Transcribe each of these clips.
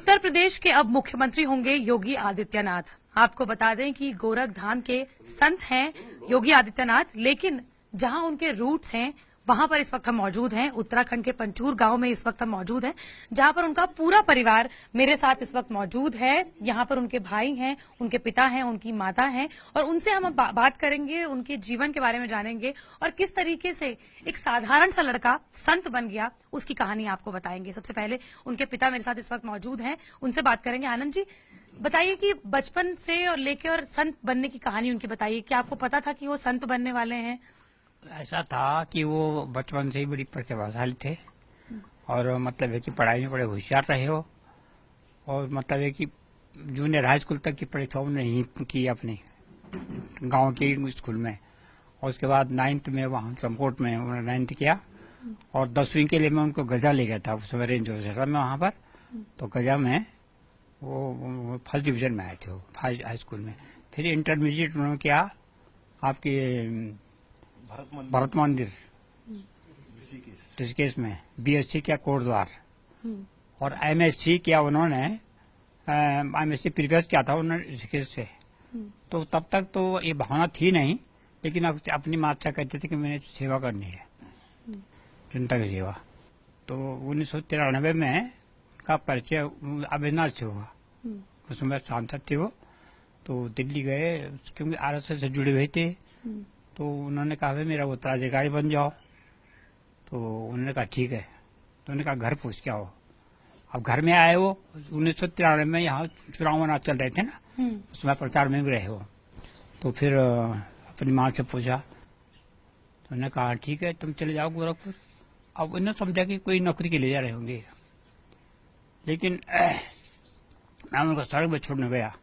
उत्तर प्रदेश के अब मुख्यमंत्री होंगे योगी आदित्यनाथ। आपको बता दें कि गोरखधाम के संत हैं योगी आदित्यनाथ, लेकिन जहां उनके रूट्स हैं वहां पर इस वक्त हम मौजूद हैं। उत्तराखंड के पंचूर गांव में इस वक्त हम मौजूद हैं, जहां पर उनका पूरा परिवार मेरे साथ इस वक्त मौजूद है। यहां पर उनके भाई हैं, उनके पिता हैं, उनकी माता हैं, और उनसे हम बात करेंगे, उनके जीवन के बारे में जानेंगे और किस तरीके से एक साधारण सा लड़का संत बन गया उसकी कहानी आपको बताएंगे। सबसे पहले उनके पिता मेरे साथ इस वक्त मौजूद हैं, उनसे बात करेंगे। आनंद जी, बताइए कि बचपन से और लेके और संत बनने की कहानी उनकी बताइए। क्या आपको पता था कि वो संत बनने वाले हैं? ऐसा था कि वो बचपन से ही बड़ी प्रतिभाशाली थे और मतलब है कि पढ़ाई में बड़े होशियार रहे हो, और मतलब है कि जूनियर हाई स्कूल तक की परीक्षा उन्होंने ही की अपने गांव के स्कूल में, और उसके बाद 9th में वहाँ समकोट में उन्होंने 9th किया, और 10वीं के लिए मैं उनको गजा ले गया था उस समय रेंज ऑफिसर में वहाँ पर। तो गजा में वो फर्स्ट डिवीजन में आए थे वो हाई स्कूल में। फिर इंटरमीडिएट उन्होंने किया आपके भरत मंदिर ऋषिकेश में, बीएससी किया कोटद्वार, और एमएससी किया उन्होंने, एमएससी प्रीवियस किया था उन्होंने ऋषिकेश से। तो तब तक तो ये भावना थी नहीं, लेकिन अपनी माँ से कहते थे कि मैंने सेवा करनी है, जनता की सेवा। तो 1993 में उनका परिचय अविनाश से हुआ। उस समय सांसद थे वो, तो दिल्ली गए क्योंकि आरएसएस से जुड़े हुए थे। तो उन्होंने कहा भाई मेरा उत्तराधिकारी बन जाओ। तो उन्होंने कहा ठीक है। तो उन्होंने कहा घर पूछ के आओ। अब घर में आए वो 1993 में, यहाँ चुनाव वनाव चल रहे थे ना, उसमें प्रचार में भी रहे हो। तो फिर अपनी माँ से पूछा, तो उन्होंने कहा ठीक है तुम चले जाओ गोरखपुर। अब उन्होंने समझा कि कोई नौकरी के लिए जा रहे होंगे, लेकिन मैं उनको सड़क पर छोड़ने गया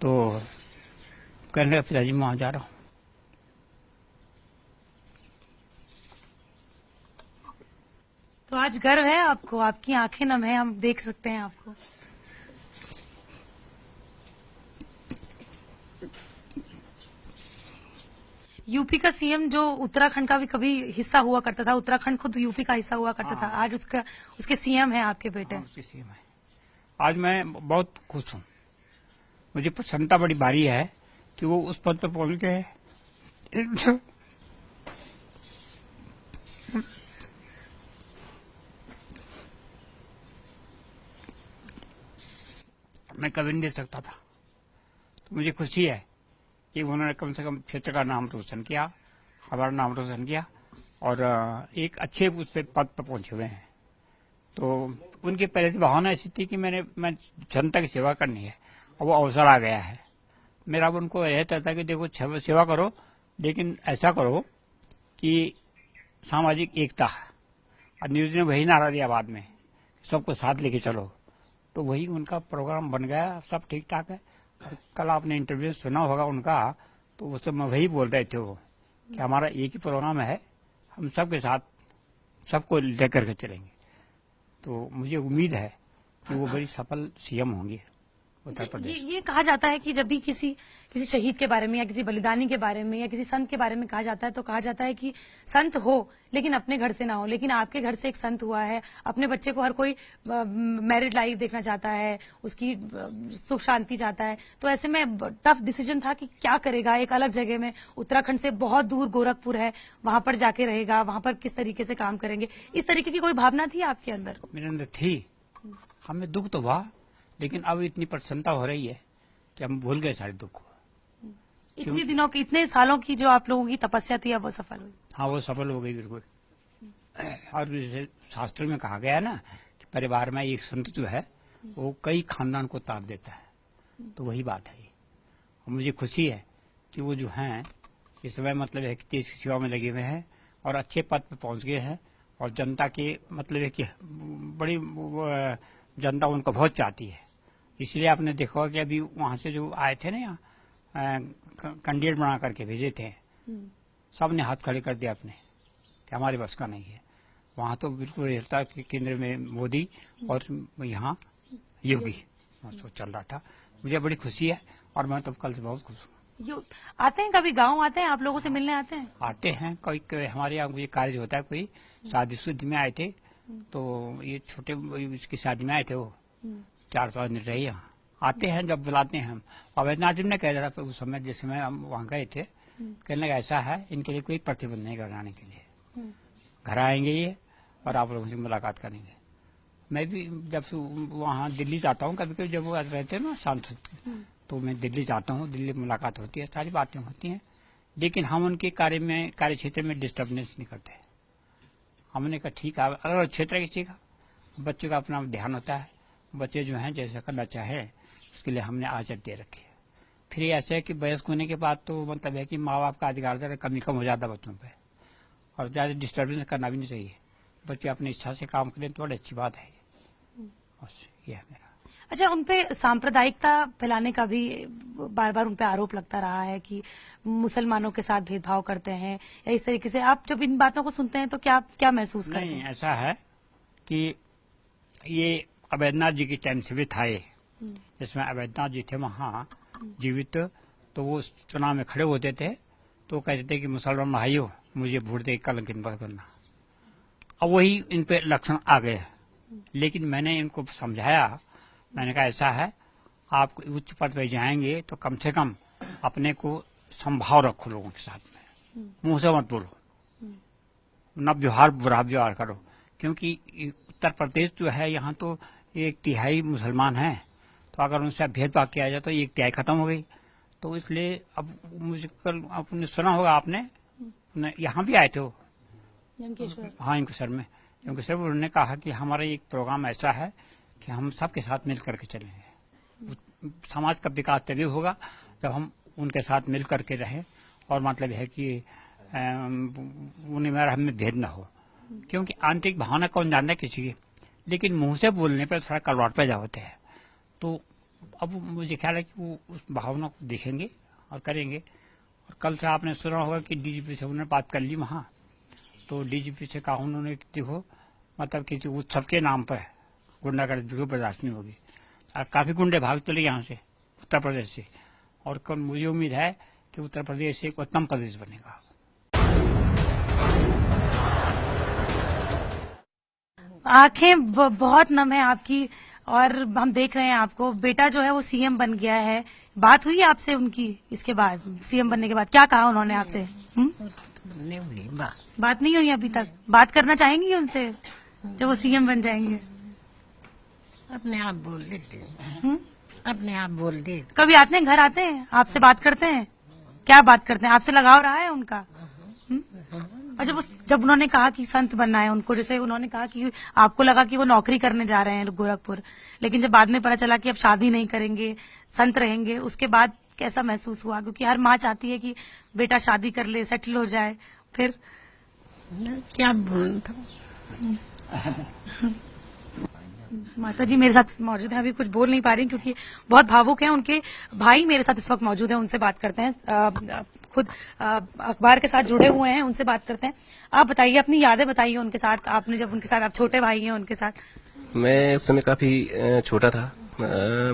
तो कहने लगा पिताजी मैं वहाँ जा रहा हूँ। तो आज गर्व है आपको, आपकी आंखें नम है, हम देख सकते हैं आपको। यूपी का सीएम जो उत्तराखंड का भी कभी हिस्सा हुआ करता था, उत्तराखंड खुद यूपी का हिस्सा हुआ करता था, आज उसके सीएम हैं आपके बेटे। उसके सीएम है। आज मैं बहुत खुश हूँ, मुझे प्रसन्नता बड़ी भारी है कि वो उस पद पर पहुंच गए। मैं कभी नहीं दे सकता था, तो मुझे खुशी है कि उन्होंने कम से कम क्षेत्र का नाम रोशन किया, हमारा नाम रोशन किया, और एक अच्छे उस पे पद पर पहुंचे हुए हैं। तो उनकी पहले से भावना ऐसी थी कि मैं जनता की सेवा करनी है, और वो अवसर आ गया है। मेरा उनको यह कहता है कि देखो सेवा करो, लेकिन ऐसा करो कि सामाजिक एकता। और न्यूज ने वही नारा दिया बाद में, सबको साथ लेके चलो। तो वही उनका प्रोग्राम बन गया, सब ठीक ठाक है। और कल आपने इंटरव्यू सुना होगा उनका, तो उस समय वही बोल रहे थे वो कि हमारा एक ही प्रोग्राम है, हम सबके साथ सबको लेकर के चलेंगे। तो मुझे उम्मीद है कि वो बड़ी सफल सीएम होंगे उत्तर प्रदेश। ये कहा जाता है कि जब भी किसी शहीद के बारे में या किसी बलिदानी के बारे में या किसी संत के बारे में कहा जाता है, तो कहा जाता है कि संत हो लेकिन अपने घर से ना हो। लेकिन आपके घर से एक संत हुआ है, अपने बच्चे को हर कोई मैरिड लाइफ देखना चाहता है, उसकी सुख शांति चाहता है। तो ऐसे में टफ डिसीजन था कि क्या करेगा, एक अलग जगह में, उत्तराखंड से बहुत दूर गोरखपुर है, वहां पर जाके रहेगा, वहां पर किस तरीके से काम करेंगे, इस तरीके की कोई भावना थी आपके अंदर? मेरे अंदर थी, हमें दुख तो हुआ, लेकिन अब इतनी प्रसन्नता हो रही है कि हम भूल गए सारे दुख को। इतने दिनों की, इतने सालों की जो आप लोगों की तपस्या थी, अब वो सफल हुई। हाँ, वो सफल हो गई बिल्कुल। और जैसे शास्त्र में कहा गया है ना कि परिवार में एक संत जो है वो कई खानदान को तार देता है, तो वही बात है। और मुझे खुशी है कि वो जो हैं इस समय मतलब है कि देश की सेवा में लगे हुए हैं और अच्छे पद पे पहुंच गए हैं, और जनता के मतलब है कि बड़ी जनता उनको बहुत चाहती है। इसलिए आपने देखा होगा कि अभी वहां से जो आए थे ना, यहाँ कैंडिडेट बना करके भेजे थे, सबने हाथ खड़े कर दिया अपने कि हमारे बस का नहीं है। वहां तो बिल्कुल रहता कि केंद्र में मोदी और यहाँ योगी चल रहा था। मुझे बड़ी खुशी है, और मैं तो कल से बहुत खुश हूँ। आते हैं कभी गांव, आते हैं आप लोगों से मिलने आते हैं? आते हैं, कोई हमारे यहाँ मुझे कार्य होता है, कोई शादी शुद्धि में आए थे, तो ये छोटे इसकी शादी में आए थे वो, 400 आदमी रहे यहाँ, आते हैं जब बुलाते हैं हम। अवैधनाथ जी ने कह रहा था उस समय जिस समय हम वहाँ गए थे, कहने लगा ऐसा है इनके लिए कोई प्रतिबंध नहीं कराने के लिए, घर आएंगे ये और आप लोगों से मुलाकात करेंगे। मैं भी जब से वहाँ दिल्ली जाता हूँ, कभी कभी जब वो रहते हैं ना सांसद, तो मैं दिल्ली जाता हूँ, दिल्ली मुलाकात होती है, सारी बातें होती हैं, लेकिन हम उनके कार्य क्षेत्र में डिस्टर्बेंस नहीं करते। हमने कहा ठीक है, अलग क्षेत्र किसी का, बच्चों का अपना ध्यान होता है, बच्चे जो हैं जैसा करना चाहे उसके लिए हमने आज़ादी दे रखी है। फिर ऐसा है कि वयस्क होने के बाद तो मतलब है कि माँ बाप का अधिकार जरा कमी कम हो जाता बच्चों पे, और ज़्यादा डिस्टर्बेंस करना भी नहीं चाहिए। बच्चे अपनी इच्छा से काम करें तो बड़ी अच्छी बात है। बस ये है मेरा। अच्छा, उनपे सांप्रदायिकता फैलाने का भी बार बार उनपे आरोप लगता रहा है कि मुसलमानों के साथ भेदभाव करते हैं या इस तरीके से। आप जब इन बातों को सुनते हैं तो क्या क्या महसूस करते हैं? नहीं, ऐसा है कि ये अवैधनाथ जी के टाइम से भी था ये, जिसमें अवैधनाथ जी थे वहाँ जीवित, तो वो चुनाव में खड़े होते थे तो कहते थे कि मुसलमान भाइयों मुझे वोट दे कलंक मत करना। अब वही इन पे लक्षण आ गए, लेकिन मैंने इनको समझाया, मैंने कहा ऐसा है आप उच्च पद पर जाएंगे तो कम से कम अपने को संभाव रखो लोगों के साथ में, मुंह से मत बोलो, न व्यवहार बुरा व्यवहार करो, क्योंकि उत्तर प्रदेश जो है यहाँ तो 1/3 मुसलमान हैं, तो अगर उनसे भेदभाव किया जाए तो 1/3 खत्म हो गई। तो इसलिए अब मुझे कल आपने सुना होगा, आपने यहाँ भी आए थे वो, हाँ इंकेश्वर में, उन्होंने कहा कि हमारा एक प्रोग्राम ऐसा है कि हम सबके साथ मिल करके चलेंगे। समाज का विकास तभी होगा जब हम उनके साथ मिल करके रहें, और मतलब है कि उन्हें मेरा हमें भेद न हो, क्योंकि आंतरिक भावना कौन जानता है किसी की, लेकिन मुंह से बोलने पर थोड़ा कड़वाहट पैदा होते हैं। तो अब मुझे ख्याल है कि वो उस भावना को देखेंगे और करेंगे। और कल से आपने सुना होगा कि डीजीपी से उन्होंने बात कर ली वहाँ, तो डीजीपी से कहा उन्होंने देखो मतलब किसी उत्सव के नाम पर गुंडागर्दी को बर्दाश्त नहीं होगी। काफी गुंडे भाग चले यहाँ से, उत्तर प्रदेश से, और कल मुझे उम्मीद है कि उत्तर प्रदेश एक उत्तम प्रदेश बनेगा। आंखें बहुत नम है आपकी, और हम देख रहे हैं आपको, बेटा जो है वो सीएम बन गया है। बात हुई आपसे उनकी इसके बाद, सीएम बनने के बाद क्या कहा उन्होंने आपसे? नहीं हुई बात नहीं हुई अभी तक? बात करना चाहेंगी उनसे जब वो सीएम बन जाएंगे? अपने आप बोल देते, अपने आप बोल दे। कभी आते हैं, घर आते हैं, आपसे बात करते हैं? क्या बात करते हैं? आपसे लगाव रहा है उनका? और जब उन्होंने कहा कि संत बनना है उनको, जैसे उन्होंने कहा कि आपको लगा कि वो नौकरी करने जा रहे हैं गोरखपुर, लेकिन जब बाद में पता चला कि अब शादी नहीं करेंगे, संत रहेंगे, उसके बाद कैसा महसूस हुआ? क्योंकि हर माँ चाहती है कि बेटा शादी कर ले, सेटल हो जाए। फिर क्या बोलता? माता जी मेरे साथ मौजूद हैं, अभी कुछ बोल नहीं पा रही क्योंकि बहुत भावुक हैं। उनके भाई मेरे साथ इस वक्त मौजूद हैं, उनसे बात करते हैं। खुद अखबार के साथ जुड़े हुए हैं, उनसे बात करते हैं। आप बताइए, अपनी यादें बताइए उनके साथ, आपने जब उनके साथ, आप छोटे भाई हैं उनके साथ। मैं उस समय काफी छोटा था,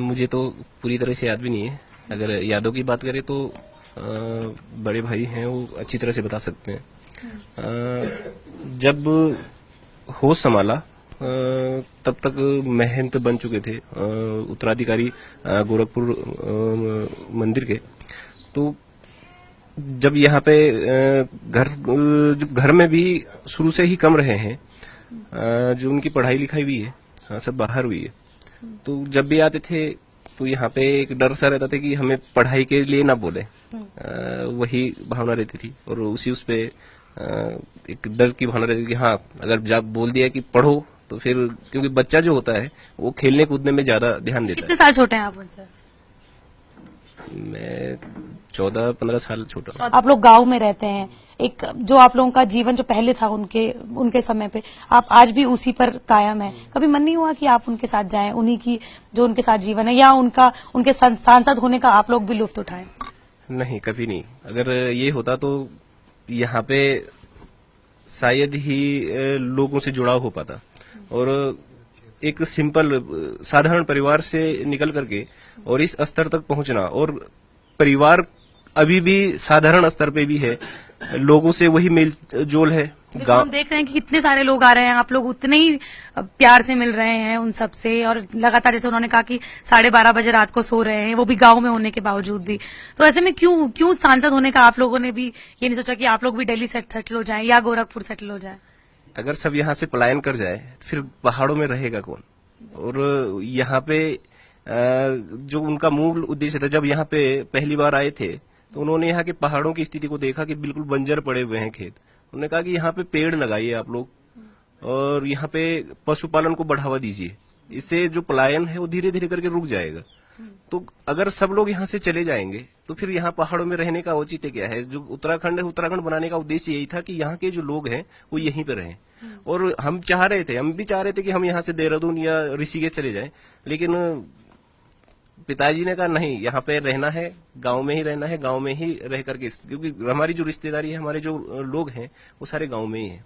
मुझे तो पूरी तरह से याद भी नहीं है। अगर यादों की बात करें तो बड़े भाई हैं, वो अच्छी तरह से बता सकते हैं। जब होश संभाला तब तक महंत बन चुके थे, उत्तराधिकारी गोरखपुर मंदिर के। तो जब यहाँ पे घर में भी शुरू से ही कम रहे हैं, जो उनकी पढ़ाई लिखाई हुई है सब बाहर हुई है। तो जब भी आते थे तो यहाँ पे एक डर सा रहता था कि हमें पढ़ाई के लिए ना बोले, वही भावना रहती थी। और उसी उस पे एक डर की भावना रहती थी कि हाँ अगर जब बोल दिया कि पढ़ो तो फिर, क्योंकि बच्चा जो होता है वो खेलने कूदने में ज्यादा ध्यान देता है। कितने साल छोटे हैं आप उनसे? मैं 14-15 साल छोटा हूँ। आप लोग गांव में रहते हैं, एक जो आप लोगों का जीवन जो पहले था उनके समय पे, आप आज भी उसी पर कायम है। कभी मन नहीं हुआ कि आप उनके साथ जाएं, उन्हीं की जो उनके साथ जीवन है, या उनके सांसद होने का आप लोग भी लुत्फ उठाएं? नहीं, कभी नहीं। अगर ये होता तो यहाँ पे शायद ही लोगों से जुड़ाव हो पाता, और एक सिंपल साधारण परिवार से निकल करके और इस स्तर तक पहुंचना, और परिवार अभी भी साधारण स्तर पे भी है, लोगों से वही मेल जोल है, बिल्कुल, हम देख रहे हैं कि कितने सारे लोग आ रहे हैं, आप लोग उतने ही प्यार से मिल रहे हैं उन सबसे, और लगातार जैसे उन्होंने कहा कि 12:30 बजे रात को सो रहे हैं, वो भी गांव में होने के बावजूद भी। तो ऐसे में क्यों सांसद होने का आप लोगों ने भी ये नहीं सोचा कि आप लोग भी दिल्ली सेटल हो जाएं या गोरखपुर सेटल हो जाए? अगर सब यहाँ से पलायन कर जाए तो फिर पहाड़ों में रहेगा कौन? और यहाँ पे जो उनका मूल उद्देश्य था, जब यहाँ पे पहली बार आए थे तो उन्होंने यहाँ के पहाड़ों की स्थिति को देखा कि बिल्कुल बंजर पड़े हुए हैं खेत। उन्होंने कहा कि यहाँ पे पेड़ लगाइए आप लोग, और यहाँ पे पशुपालन को बढ़ावा दीजिए, इससे जो पलायन है वो धीरे धीरे करके रुक जाएगा। तो अगर सब लोग यहाँ से चले जाएंगे तो फिर यहाँ पहाड़ों में रहने का औचित्य क्या है? जो उत्तराखंड है, उत्तराखंड बनाने का उद्देश्य यही था कि यहाँ के जो लोग हैं वो यहीं पे रहें। और हम भी चाह रहे थे कि हम यहाँ से देहरादून या ऋषिकेश चले जाएं, लेकिन पिताजी ने कहा नहीं, यहाँ पे रहना है, गांव में ही रहना है, गांव में ही रह करके, क्योंकि हमारी जो रिश्तेदारी है, हमारे जो लोग हैं वो सारे गांव में ही हैं।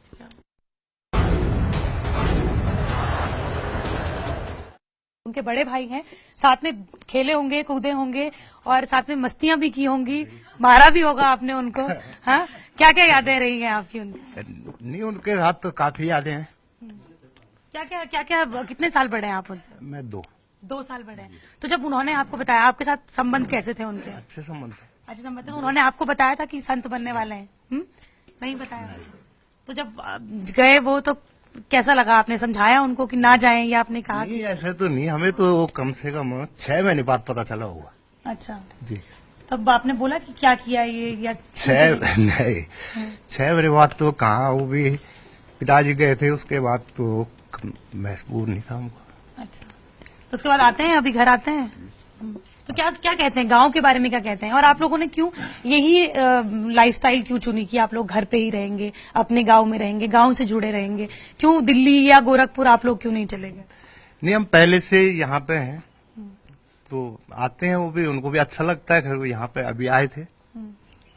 उनके बड़े भाई हैं, साथ में खेले होंगे, कूदे होंगे और साथ में मस्तियां भी की होंगी, मारा भी होगा आपने उनको। हाँ, क्या क्या यादें रही हैं आपकी उनकी? नहीं, उनके साथ तो काफी यादें हैं। क्या कितने साल बड़े हैं आप उनसे? मैं 2 साल बड़े हैं। तो जब उन्होंने आपको बताया, आपके साथ संबंध कैसे थे उनके? अच्छे संबंध थे। अच्छे संबंध थे। उन्होंने आपको बताया था कि संत बनने वाले हैं? नहीं बताया। तो जब गए वो, तो कैसा लगा? आपने समझाया उनको कि ना जाएं, या आपने कहा? नहीं, ऐसे तो नहीं, हमें तो कम से कम 6 महीने बाद पता चला होगा। अच्छा जी। तब आपने बोला कि क्या किया ये, या 6 महीने बाद तो कहाँ, वो भी पिताजी गए थे, उसके बाद तो महसूस नहीं था हमको। अच्छा, तो उसके बाद आते हैं, अभी घर आते हैं, तो क्या कहते हैं गांव के बारे में, क्या कहते हैं? और आप लोगों ने क्यों यही लाइफस्टाइल क्यों चुनी कि आप लोग घर पे ही रहेंगे, अपने गांव में रहेंगे, गांव से जुड़े रहेंगे? क्यों दिल्ली या गोरखपुर आप लोग क्यों नहीं चले गए? नहीं, हम पहले से यहाँ पे हैं, तो आते हैं, वो भी, उनको भी अच्छा लगता है। घर यहाँ पे अभी आए थे,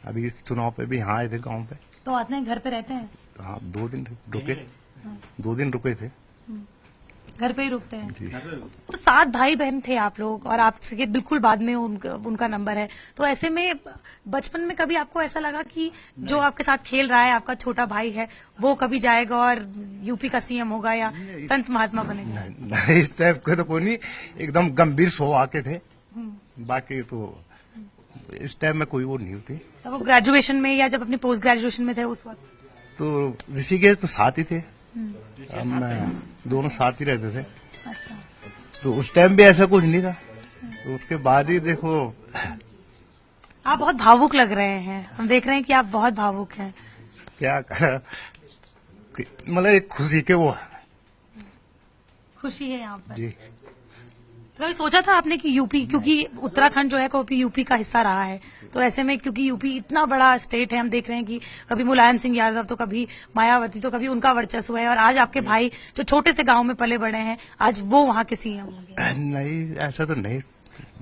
अभी इस चुनाव पे भी यहाँ आए थे गाँव पे। तो आते हैं, घर पे रहते हैं? हाँ, 2 दिन रुके, 2 दिन रुके थे, घर पे ही रुकते हैं। जी। तो 7 भाई बहन थे आप लोग, और आपसे बिल्कुल बाद में उनका नंबर है। तो ऐसे में बचपन में कभी आपको ऐसा लगा कि जो आपके साथ खेल रहा है, आपका छोटा भाई है, वो कभी जाएगा और यूपी का सीएम होगा या संत महात्मा बनेगा? नहीं, इस टाइप के तो कोई नहीं, एकदम गंभीर सो आके थे, बाकी तो इस टाइम में कोई वो नहीं होती। तो वो ग्रेजुएशन में या जब अपनी पोस्ट ग्रेजुएशन में थे उस वक्त? तो ऋषिकेश तो साथ ही थे, अब मैं दोनों साथ ही रहते थे। अच्छा, तो उस टाइम भी ऐसा कुछ नहीं था, तो उसके बाद ही देखो। आप बहुत भावुक लग रहे हैं, हम देख रहे हैं कि आप बहुत भावुक हैं। क्या करा, मतलब एक खुशी के वो खुशी है यहाँ पर। जी। कभी सोचा था आपने कि यूपी, क्योंकि उत्तराखंड जो है कभी यूपी का हिस्सा रहा है, तो ऐसे में क्योंकि यूपी इतना बड़ा स्टेट है, हम देख रहे हैं कि कभी मुलायम सिंह यादव, तो कभी मायावती, तो कभी उनका वर्चस्व है, और आज आपके भाई जो छोटे से गांव में पले बड़े हैं, आज वो वहाँ के सीएम होंगे। नहीं, ऐसा तो नहीं,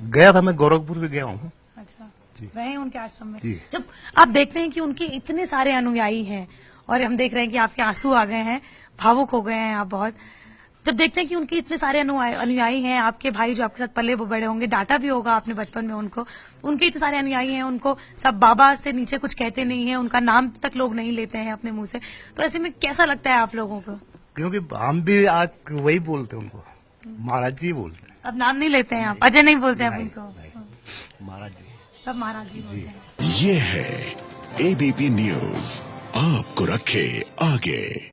गया था मैं, गोरखपुर भी गया हूँ। अच्छा, जी। रहे उनके आश्रम में? जी। जब आप देखते हैं कि उनके इतने सारे अनुयायी हैं, और हम देख रहे हैं कि आपके आंसू आ गए हैं, भावुक हो गए हैं आप बहुत, जब देखते हैं कि उनके इतने सारे अनुयायी हैं, आपके भाई जो आपके साथ पले वो बड़े होंगे, डांटा भी होगा आपने बचपन में उनको, उनके इतने सारे अनुयायी हैं, उनको सब बाबा से नीचे कुछ कहते नहीं है, उनका नाम तक लोग नहीं लेते हैं अपने मुंह से, तो ऐसे में कैसा लगता है आप लोगों को? क्योंकि हम भी आज वही बोलते हैं उनको, महाराज जी बोलते हैं। अब नाम नहीं लेते हैं आप, अजय नहीं बोलते हैं आप उनको? महाराज जी, सब महाराज जी बोलते हैं। ये है एबीपी न्यूज, आपको रखे आगे।